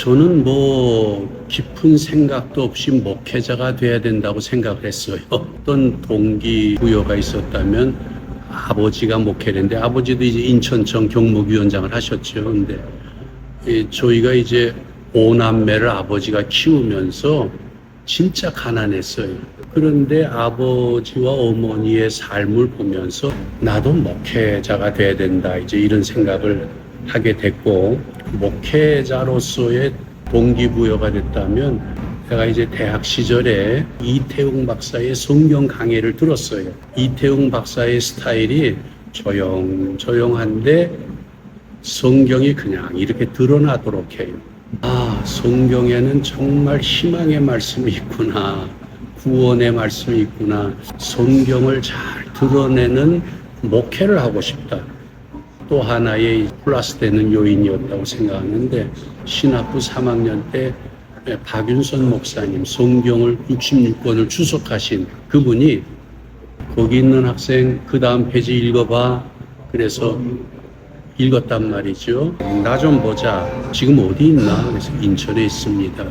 저는 뭐 깊은 생각도 없이 목회자가 돼야 된다고 생각을 했어요. 어떤 동기부여가 있었다면 아버지가 목회를 했는데 아버지도 이제 인천청 경목위원장을 하셨죠. 근데 저희가 이제 오남매를 아버지가 키우면서 진짜 가난했어요. 그런데 아버지와 어머니의 삶을 보면서 나도 목회자가 돼야 된다. 이제 이런 생각을 하게 됐고, 목회자로서의 동기부여가 됐다면 제가 이제 대학 시절에 이태웅 박사의 성경 강해를 들었어요. 이태웅 박사의 스타일이 조용한데 성경이 그냥 이렇게 드러나도록 해요. 아, 성경에는 정말 희망의 말씀이 있구나. 구원의 말씀이 있구나. 성경을 잘 드러내는 목회를 하고 싶다. 또 하나의 플러스 되는 요인이었다고 생각하는데, 신학부 3학년 때 박윤선 목사님 성경을 66권을 주석하신 그분이 거기 있는 학생 그 다음 페이지 읽어봐. 그래서 읽었단 말이죠. 나 좀 보자. 지금 어디 있나? 그래서 인천에 있습니다.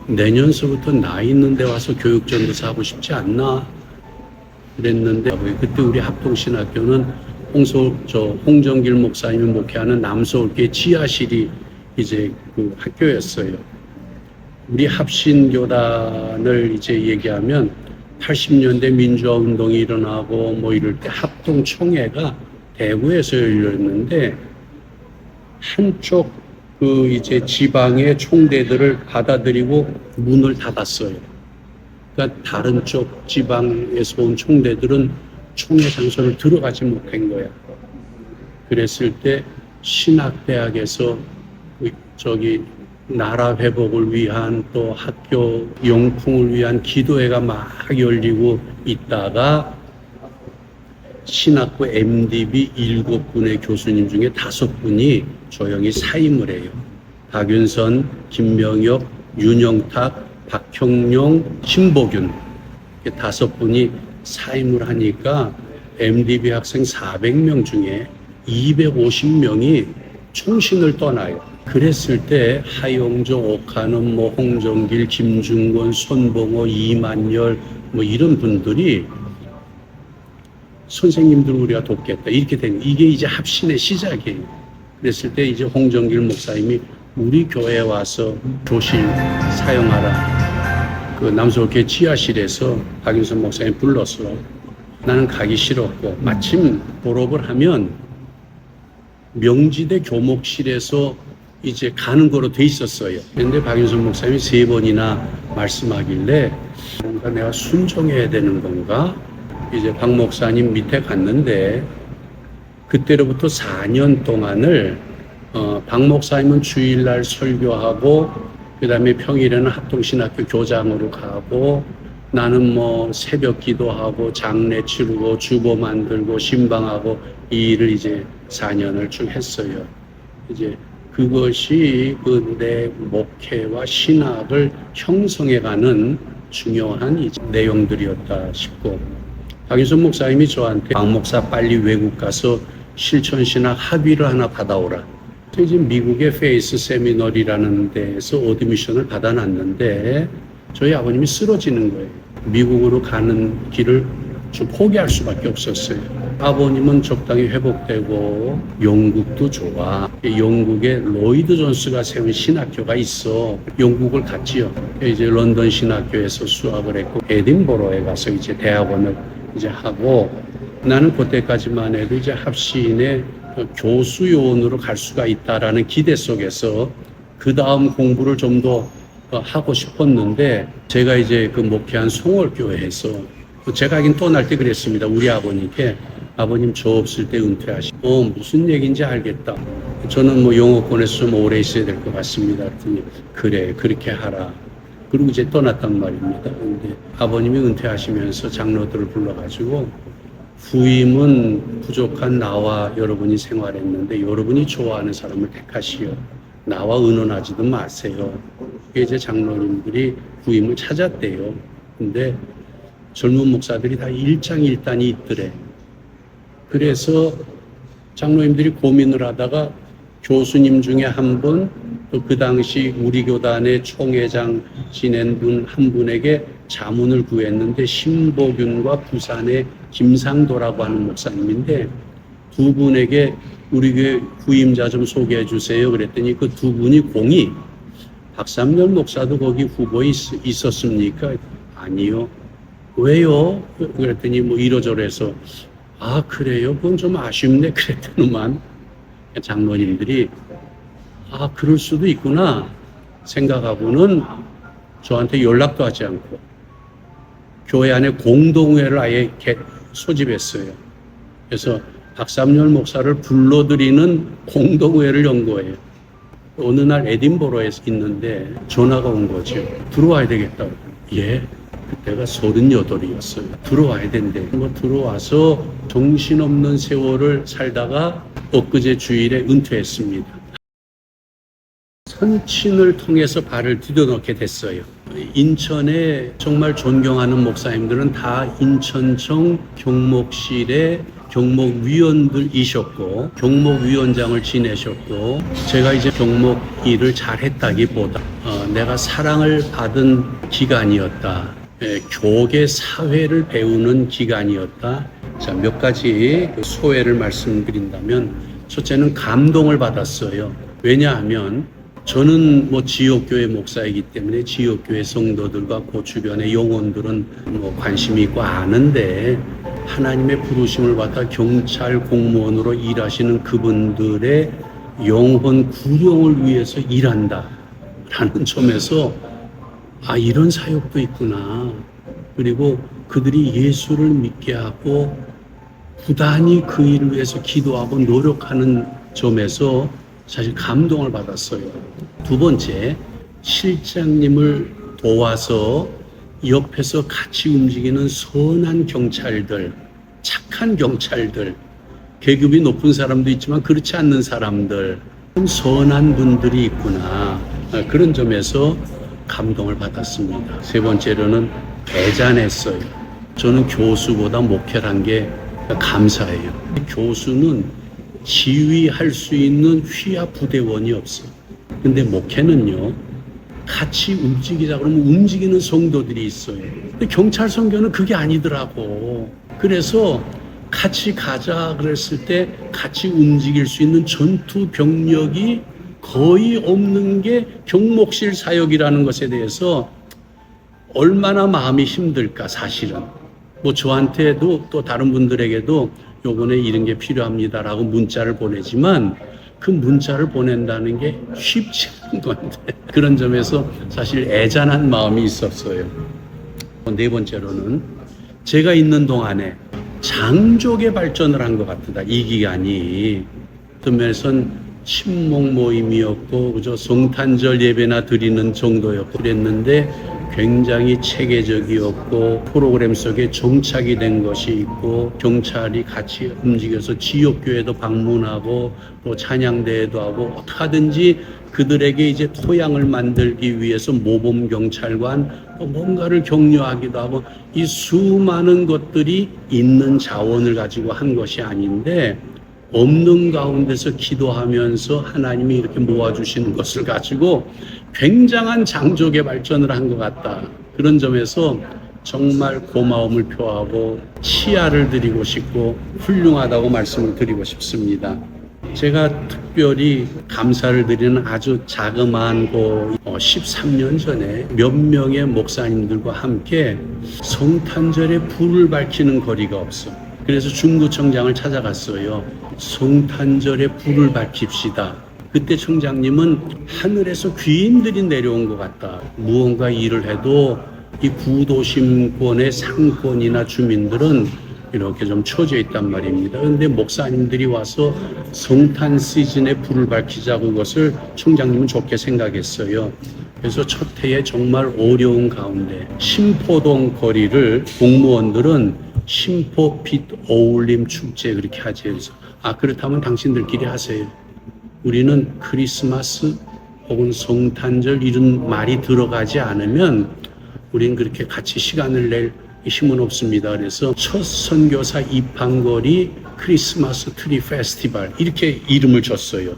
내년서부터 나 있는 데 와서 교육전도사 하고 싶지 않나? 그랬는데 그때 우리 합동신학교는 홍정길 목사님이 목회하는 남서울교회 지하실이 이제 그 학교였어요. 우리 합신교단을 이제 얘기하면 80년대 민주화 운동이 일어나고 뭐 이럴 때 합동총회가 대구에서 열렸는데 한쪽 그 이제 지방의 총대들을 받아들이고 문을 닫았어요. 그러니까 다른 쪽 지방에서 온 총대들은 총회 장소를 들어가지 못한 거야. 그랬을 때 신학대학에서 나라 회복을 위한 또 학교 용풍을 위한 기도회가 막 열리고 있다가 신학부 MDB 7분의 교수님 중에 5분이 조용히 사임을 해요. 박윤선, 김명혁, 윤영탁, 박형룡, 신복균 5분이 사임을 하니까 MDB 학생 400명 중에 250명이 총신을 떠나요. 그랬을 때 하용조, 오카는 뭐 홍정길, 김중권, 손봉호, 이만열 뭐 이런 분들이 선생님들 우리가 돕겠다 이렇게 된 이게 이제 합신의 시작이에요. 그랬을 때 이제 홍정길 목사님이 우리 교회에 와서 교실 사용하라. 그 남서울교회 지하실에서 박윤선 목사님 불러서 나는 가기 싫었고 마침 졸업을 하면 명지대 교목실에서 이제 가는 거로 돼 있었어요. 그런데 박윤선 목사님이 3번이나 말씀하길래 뭔가 내가 순종해야 되는 건가? 이제 박 목사님 밑에 갔는데 그때로부터 4년 동안을 박 목사님은 주일날 설교하고 그 다음에 평일에는 합동신학교 교장으로 가고 나는 뭐 새벽 기도하고 장례 치르고 주보 만들고 신방하고 이 일을 이제 4년을 쭉 했어요. 이제 그것이 그 내 목회와 신학을 형성해가는 중요한 내용들이었다 싶고, 박윤선 목사님이 저한테 박 목사 빨리 외국 가서 실천신학 학위를 하나 받아오라. 이제 미국의 페이스 세미널이라는 데에서 어드미션을 받아놨는데 저희 아버님이 쓰러지는 거예요. 미국으로 가는 길을 좀 포기할 수밖에 없었어요. 아버님은 적당히 회복되고 영국도 좋아. 영국에 로이드 존스가 세운 신학교가 있어. 영국을 갔지요. 이제 런던 신학교에서 수학을 했고 에딘버러에 가서 이제 대학원을 이제 하고, 나는 그때까지만 해도 이제 합신의 교수 요원으로 갈 수가 있다라는 기대 속에서 그 다음 공부를 좀 더 하고 싶었는데, 제가 이제 그 목회한 송월교회에서 제가 하긴 떠날 때 그랬습니다. 우리 아버님께 아버님 저 없을 때 은퇴하시고 무슨 얘기인지 알겠다. 저는 뭐 영어권에서 좀 오래 있어야 될 것 같습니다. 그랬더니 그래 그렇게 하라. 그리고 이제 떠났단 말입니다. 근데 아버님이 은퇴하시면서 장로들을 불러가지고 후임은 부족한 나와 여러분이 생활했는데 여러분이 좋아하는 사람을 택하시오. 나와 의논하지도 마세요. 이제 장로님들이 후임을 찾았대요. 근데 젊은 목사들이 다 일장일단이 있더래. 그래서 장로님들이 고민을 하다가 교수님 중에 한 분, 또 그 당시 우리 교단의 총회장 지낸 분 한 분에게 자문을 구했는데 신보균과 부산의 김상도라고 하는 목사님인데 두 분에게 우리 교회 후임자 좀 소개해 주세요. 그랬더니 그 두 분이 공이 박삼열 목사도 거기 후보에 있었습니까? 아니요. 왜요? 그랬더니 뭐 이러저러해서 아 그래요? 그건 좀 아쉽네. 그랬더니만 장로님들이 아 그럴 수도 있구나 생각하고는 저한테 연락도 하지 않고 교회 안에 공동회를 아예 소집했어요. 그래서 박삼열 목사를 불러들이는 공동회를 연 거예요. 어느 날 에딘버러에 있는데 전화가 온 거죠. 들어와야 되겠다고. 예. 그때가 38이었어요. 들어와야 된대. 뭐 들어와서 정신없는 세월을 살다가 엊그제 주일에 은퇴했습니다. 선친을 통해서 발을 디뎌넣게 됐어요. 인천에 정말 존경하는 목사님들은 다 인천청 경목실의 경목위원들이셨고 경목위원장을 지내셨고 제가 이제 경목 일을 잘했다기보다 내가 사랑을 받은 기간이었다. 교계 사회를 배우는 기간이었다. 자, 몇 가지 소회를 말씀드린다면 첫째는 감동을 받았어요. 왜냐하면 저는 뭐 지역교회 목사이기 때문에 지역교회 성도들과 그 주변의 영혼들은 뭐 관심이 있고 아는데 하나님의 부르심을 받아 경찰 공무원으로 일하시는 그분들의 영혼 구령을 위해서 일한다 라는 점에서 아 이런 사역도 있구나. 그리고 그들이 예수를 믿게 하고 부단히 그 일을 위해서 기도하고 노력하는 점에서 사실 감동을 받았어요. 두 번째, 실장님을 도와서 옆에서 같이 움직이는 선한 경찰들, 착한 경찰들, 계급이 높은 사람도 있지만 그렇지 않는 사람들, 선한 분들이 있구나. 그런 점에서 감동을 받았습니다. 세 번째로는 대잔했어요. 저는 교수보다 목회를 한 게 감사해요. 교수는 지휘할 수 있는 휘하 부대원이 없어. 근데 목회는요, 같이 움직이자 그러면 움직이는 성도들이 있어요. 근데 경찰 선교는 그게 아니더라고. 그래서 같이 가자 그랬을 때 같이 움직일 수 있는 전투 병력이 거의 없는 게 경목실 사역이라는 것에 대해서 얼마나 마음이 힘들까 사실은. 뭐 저한테도 또 다른 분들에게도 요번에 이런 게 필요합니다라고 문자를 보내지만 그 문자를 보낸다는 게 쉽지 않은 건데 그런 점에서 사실 애잔한 마음이 있었어요. 네 번째로는 제가 있는 동안에 장족의 발전을 한 것 같다. 이 기간이 어떤 면에선 친목 모임이었고 그저 성탄절 예배나 드리는 정도였고 그랬는데 굉장히 체계적이었고 프로그램 속에 정착이 된 것이 있고 경찰이 같이 움직여서 지역교회도 방문하고 또 찬양대회도 하고 어떻게 하든지 그들에게 이제 토양을 만들기 위해서 모범경찰관 또 뭔가를 격려하기도 하고 이 수많은 것들이 있는 자원을 가지고 한 것이 아닌데 없는 가운데서 기도하면서 하나님이 이렇게 모아주시는 것을 가지고 굉장한 장족의 발전을 한 것 같다. 그런 점에서 정말 고마움을 표하고 치아를 드리고 싶고 훌륭하다고 말씀을 드리고 싶습니다. 제가 특별히 감사를 드리는 아주 자그마한 13년 전에 몇 명의 목사님들과 함께 성탄절에 불을 밝히는 거리가 없어. 그래서 중구청장을 찾아갔어요. 성탄절에 불을 밝힙시다. 그때 청장님은 하늘에서 귀인들이 내려온 것 같다. 무언가 일을 해도 이 구도심권의 상권이나 주민들은 이렇게 좀 처져 있단 말입니다. 그런데 목사님들이 와서 성탄 시즌에 불을 밝히자고 그것을 청장님은 좋게 생각했어요. 그래서 첫 해에 정말 어려운 가운데 신포동 거리를 공무원들은 신포 빛 어울림 축제 그렇게 하지. 그래서 그렇다면 당신들끼리 하세요. 우리는 크리스마스 혹은 성탄절 이런 말이 들어가지 않으면 우리는 그렇게 같이 시간을 낼 힘은 없습니다. 그래서 첫 선교사 입항거리 크리스마스 트리 페스티벌 이렇게 이름을 줬어요.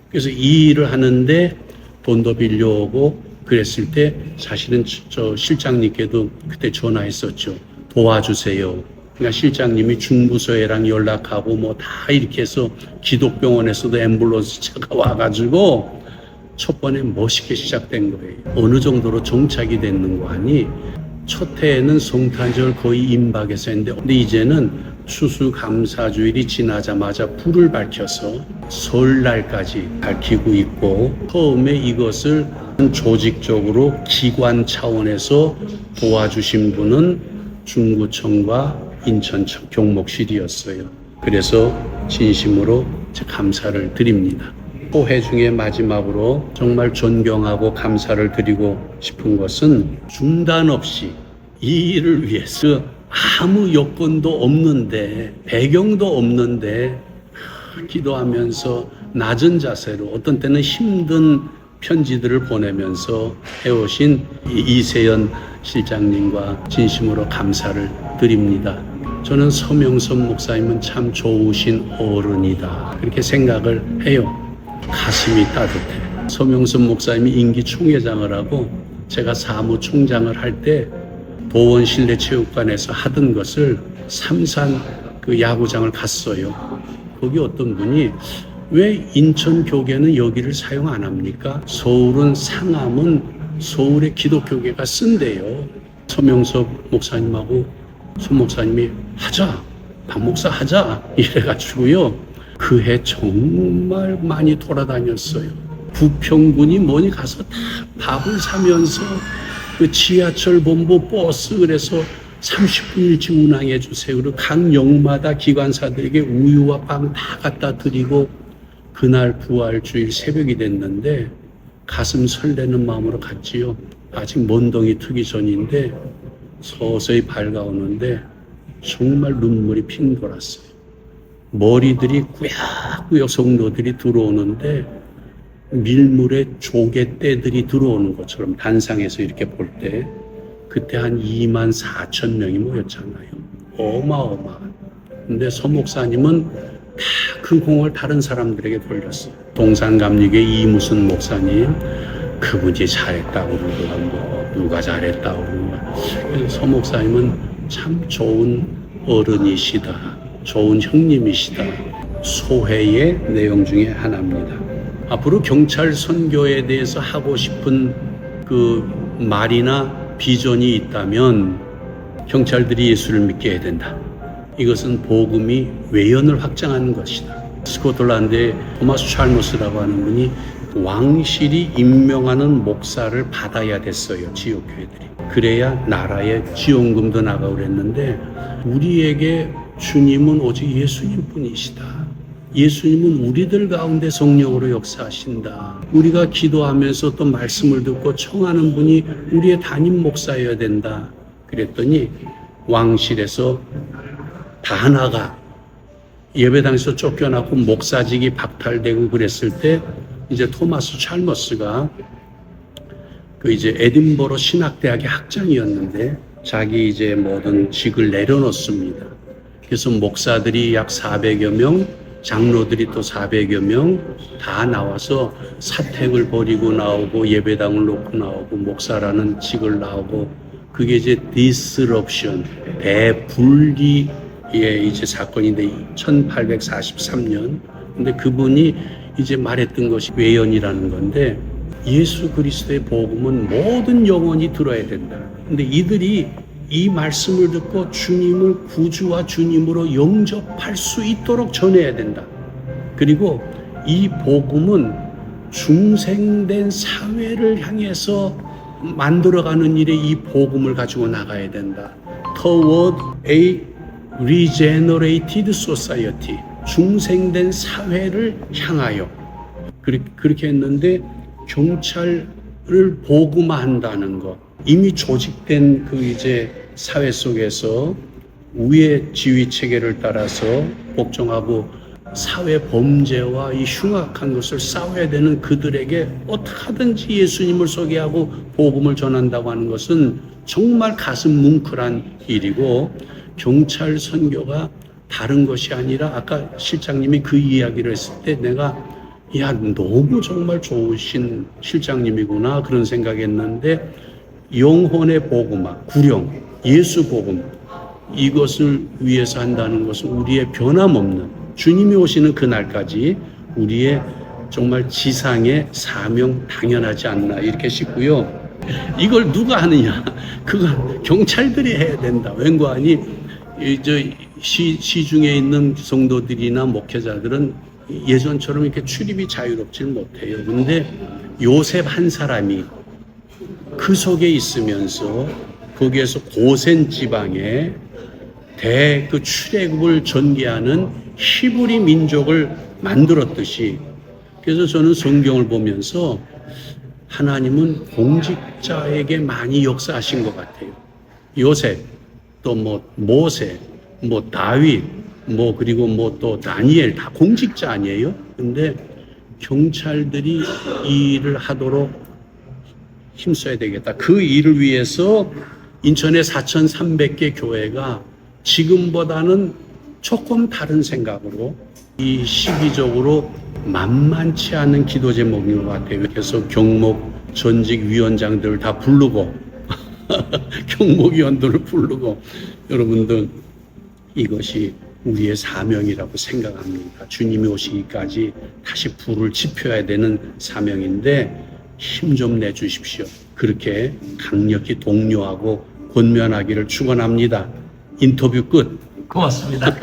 그래서 이 일을 하는데 돈도 빌려오고 그랬을 때 사실은 저 실장님께도 그때 전화했었죠. 도와주세요. 그러니까 실장님이 중부서에랑 연락하고 뭐 다 이렇게 해서 기독병원에서도 앰뷸런스 차가 와가지고 첫 번에 멋있게 시작된 거예요. 어느 정도로 정착이 됐는 거 아니? 첫 해에는 성탄절 거의 임박해서 했는데 근데 이제는 추수감사주일이 지나자마자 불을 밝혀서 설날까지 밝히고 있고 처음에 이것을 조직적으로 기관 차원에서 도와주신 분은 중구청과 인천청 경목실이었어요. 그래서 진심으로 감사를 드립니다. 또 해 중에 마지막으로 정말 존경하고 감사를 드리고 싶은 것은 중단 없이 이 일을 위해서 아무 여건도 없는데 배경도 없는데 기도하면서 낮은 자세로 어떤 때는 힘든 편지들을 보내면서 해오신 이세연 실장님과 진심으로 감사를 드립니다. 저는 서명선 목사님은 참 좋으신 어른이다 그렇게 생각을 해요. 가슴이 따뜻해. 서명선 목사님이 임기 총회장을 하고 제가 사무총장을 할 때 도원 실내체육관에서 하던 것을 삼산 그 야구장을 갔어요. 거기 어떤 분이 왜 인천교계는 여기를 사용 안 합니까? 서울은 상암은 서울의 기독교계가 쓴대요. 서명섭 목사님하고 손 목사님이 하자, 박 목사 하자 이래가지고요. 그 해 정말 많이 돌아다녔어요. 부평군이 뭐니 가서 다 밥을 사면서 그 지하철 본부 버스 그래서 30분 일찍 운항해 주세요. 그리고 각 역마다 기관사들에게 우유와 빵 다 갖다 드리고 그날 부활주일 새벽이 됐는데 가슴 설레는 마음으로 갔지요. 아직 먼덩이 트기 전인데 서서히 밝아오는데 정말 눈물이 핑 돌았어요. 머리들이 꾸역꾸역 성도들이 들어오는데 밀물에 조개떼들이 들어오는 것처럼 단상에서 이렇게 볼 때 그때 한 2만 4천 명이 모였잖아요. 어마어마한. 근데 서 목사님은 다 그 공을 다른 사람들에게 돌렸어요. 동산감리교회 이무순 목사님 그분이 잘했다고 그러고 뭐 누가 잘했다고 그러고 서 목사님은 참 좋은 어른이시다. 좋은 형님이시다. 소회의 내용 중에 하나입니다. 앞으로 경찰 선교에 대해서 하고 싶은 그 말이나 비전이 있다면 경찰들이 예수를 믿게 해야 된다. 이것은 복음이 외연을 확장하는 것이다. 스코틀랜드의 토마스 찰머스라고 하는 분이 왕실이 임명하는 목사를 받아야 됐어요. 지역교회들이. 그래야 나라에 지원금도 나가고 그랬는데 우리에게 주님은 오직 예수님 뿐이시다. 예수님은 우리들 가운데 성령으로 역사하신다. 우리가 기도하면서 또 말씀을 듣고 청하는 분이 우리의 담임 목사여야 된다. 그랬더니 왕실에서 다 나가 예배당에서 쫓겨나고 목사직이 박탈되고 그랬을 때 이제 토마스 찰머스가 그 이제 에딘버러 신학대학의 학장이었는데 자기 이제 모든 직을 내려놓습니다. 그래서 목사들이 약 400여 명, 장로들이 또 400여 명 다 나와서 사택을 버리고 나오고 예배당을 놓고 나오고 목사라는 직을 나오고 그게 이제 disruption, 대분리의 이제 사건인데 1843년. 근데 그분이 이제 말했던 것이 외연이라는 건데 예수 그리스도의 복음은 모든 영혼이 들어야 된다. 근데 이들이 이 말씀을 듣고 주님을 구주와 주님으로 영접할 수 있도록 전해야 된다. 그리고 이 복음은 중생된 사회를 향해서 만들어가는 일에 이 복음을 가지고 나가야 된다. Toward a regenerated society. 중생된 사회를 향하여. 그렇게 했는데 경찰을 복음화한다는 것. 이미 조직된 그 이제 사회 속에서 위의 지휘 체계를 따라서 복종하고 사회 범죄와 이 흉악한 것을 싸워야 되는 그들에게 어떻게 하든지 예수님을 소개하고 복음을 전한다고 하는 것은 정말 가슴 뭉클한 일이고 경찰 선교가 다른 것이 아니라 아까 실장님이 그 이야기를 했을 때 내가 야, 너무 정말 좋으신 실장님이구나 그런 생각했는데 영혼의 복음화, 구령, 예수 복음 이것을 위해서 한다는 것은 우리의 변함없는 주님이 오시는 그날까지 우리의 정말 지상의 사명 당연하지 않나 이렇게 싶고요. 이걸 누가 하느냐? 그건 경찰들이 해야 된다. 왠고하니 시중에 있는 성도들이나 목회자들은 예전처럼 이렇게 출입이 자유롭지 못해요. 근데 요셉 한 사람이 그 속에 있으면서 거기에서 고센 지방에 그 출애굽을 전개하는 히브리 민족을 만들었듯이, 그래서 저는 성경을 보면서 하나님은 공직자에게 많이 역사하신 것 같아요. 요셉, 또 모세, 다윗, 그리고 또 다니엘 다 공직자 아니에요? 근데 경찰들이 이 일을 하도록 힘써야 되겠다. 그 일을 위해서 인천의 4,300개 교회가 지금보다는 조금 다른 생각으로 이 시기적으로 만만치 않은 기도 제목인 것 같아요. 그래서 경목 전직 위원장들을 다 부르고 경목위원들을 부르고, 여러분들 이것이 우리의 사명이라고 생각합니다. 주님이 오시기까지 다시 불을 지펴야 되는 사명인데 힘 좀 내주십시오. 그렇게 강력히 독려하고 권면하기를 축원합니다. 인터뷰 끝. 고맙습니다.